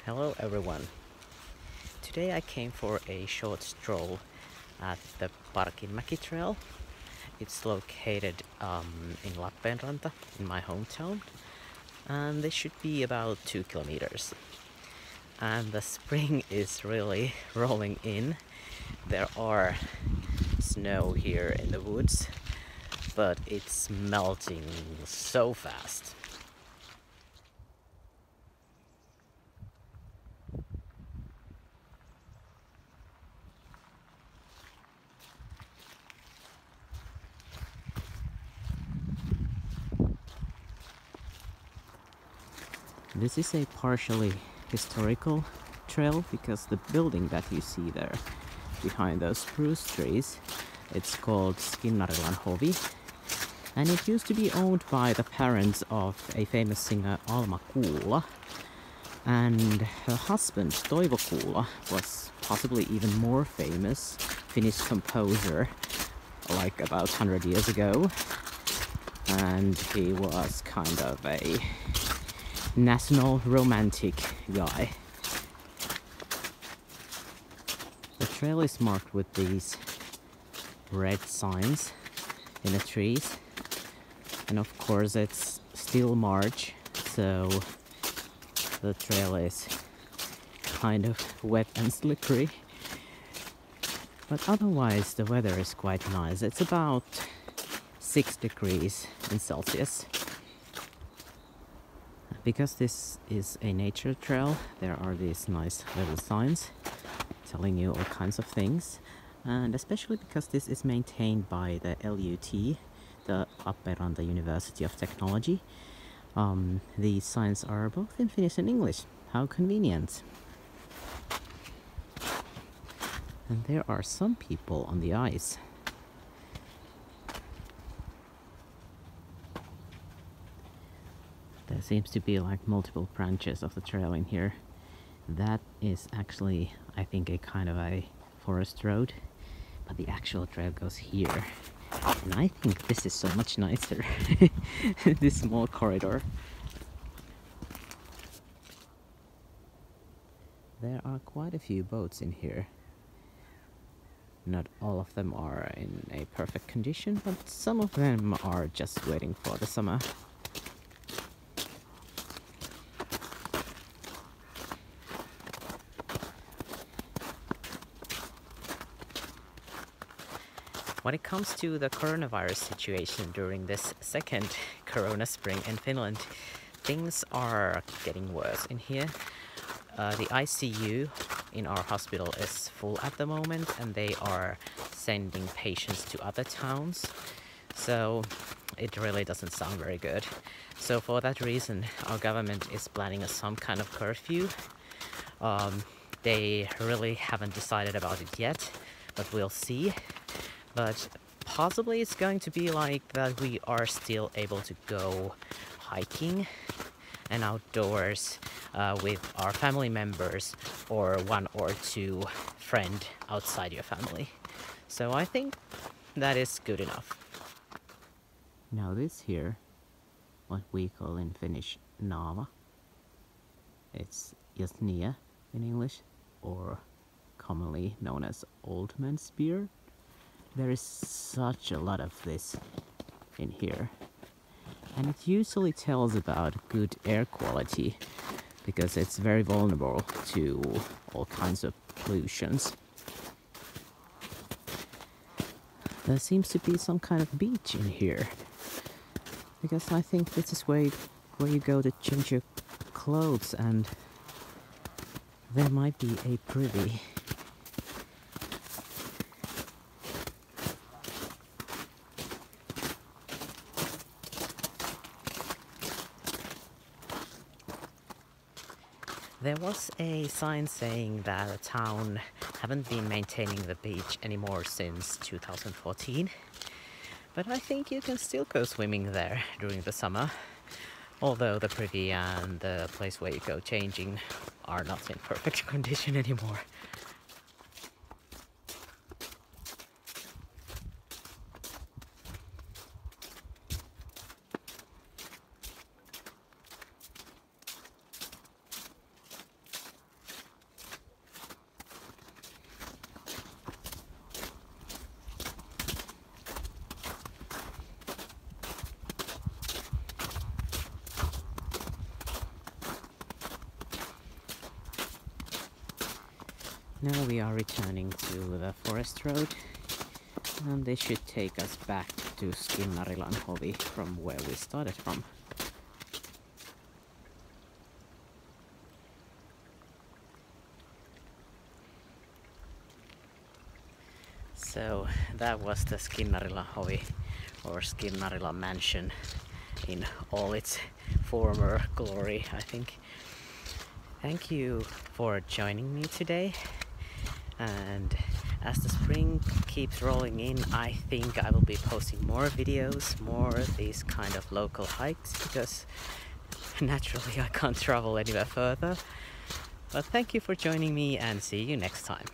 Hello everyone. Today I came for a short stroll at the Parkinmäki Trail. It's located in Lappeenranta, in my hometown, and this should be about 2 kilometers. And the spring is really rolling in. There are snow here in the woods, but it's melting so fast. This is a partially historical trail because the building that you see there behind those spruce trees, it's called Skinnarilan Hovi, and it used to be owned by the parents of a famous singer Alma Kuula, and her husband Toivo Kuula was possibly even more famous Finnish composer like about 100 years ago, and he was kind of a national romantic guy. The trail is marked with these red signs in the trees, and of course it's still March, so the trail is kind of wet and slippery, but otherwise the weather is quite nice. It's about 6 degrees in Celsius. Because this is a nature trail, there are these nice little signs telling you all kinds of things, and especially because this is maintained by the LUT, the Lappeenranta University of Technology. These signs are both in Finnish and English. How convenient! And there are some people on the ice. There seems to be like multiple branches of the trail in here. That is actually, I think, a kind of a forest road, but the actual trail goes here. And I think this is so much nicer, this small corridor. There are quite a few boats in here. Not all of them are in a perfect condition, but some of them are just waiting for the summer. When it comes to the coronavirus situation during this second corona spring in Finland, things are getting worse in here. The ICU in our hospital is full at the moment, and they are sending patients to other towns. So it really doesn't sound very good. So for that reason, our government is planning some kind of curfew. They really haven't decided about it yet, but we'll see. But possibly it's going to be like that we are still able to go hiking and outdoors with our family members or 1 or 2 friends outside your family. So I think that is good enough. Now this here, what we call in Finnish naava, it's jasnia in English, or commonly known as old man's beard. There is such a lot of this in here, and it usually tells about good air quality because it's very vulnerable to all kinds of pollutions. There seems to be some kind of beach in here, because I think this is where you go to change your clothes, and there might be a privy. There was a sign saying that the town haven't been maintaining the beach anymore since 2014, but I think you can still go swimming there during the summer, although the privy and the place where you go changing are not in perfect condition anymore. Now we are returning to the forest road, and they should take us back to Skinnarilanhovi from where we started from. So that was the Skinnarilanhovi or Skinnarila mansion in all its former glory, I think. Thank you for joining me today, and as the spring keeps rolling in, I think I will be posting more videos, more of these kind of local hikes, because naturally I can't travel anywhere further. But thank you for joining me, and see you next time.